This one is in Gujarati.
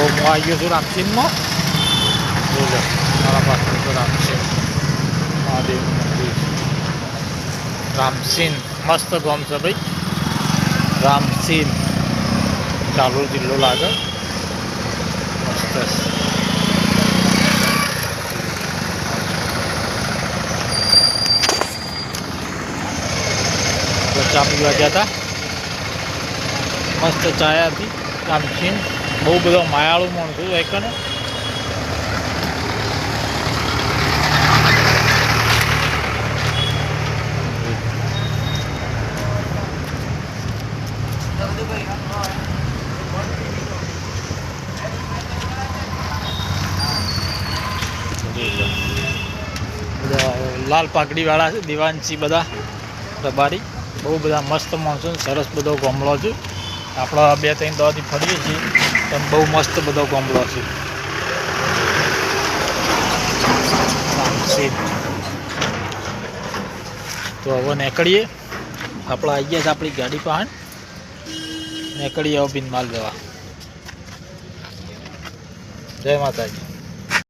હું આવી ગયો છું રામસીનમાં. જોજો મારા પાસે તો રામસીન મહાદેવનું મંદિર. રામસીન મસ્ત ગામ છે ભાઈ. રામસીન ચાલોર જિલ્લો લાગે. મસ્ત ચા પીવા ગયા હતા. મસ્ત ચાયા હતી. રામસીન બહુ બધો માયાળું માણસો એકને. લાલ પાકડી વાળા છે દિવાનસી બધા રબારી. બહુ બધા મસ્ત માણસો સરસ બધો ગામડો છે. આપણે 2-3 દાવાથી ફરીએ છીએ પણ બહુ મસ્ત બધો ગામડો છે. તો હવે નીકળીએ. આપણે આવી ગયા છે આપણી ગાડી પાસે. નીકળીએ હવે બિનમાલ જવા. જય માતાજી.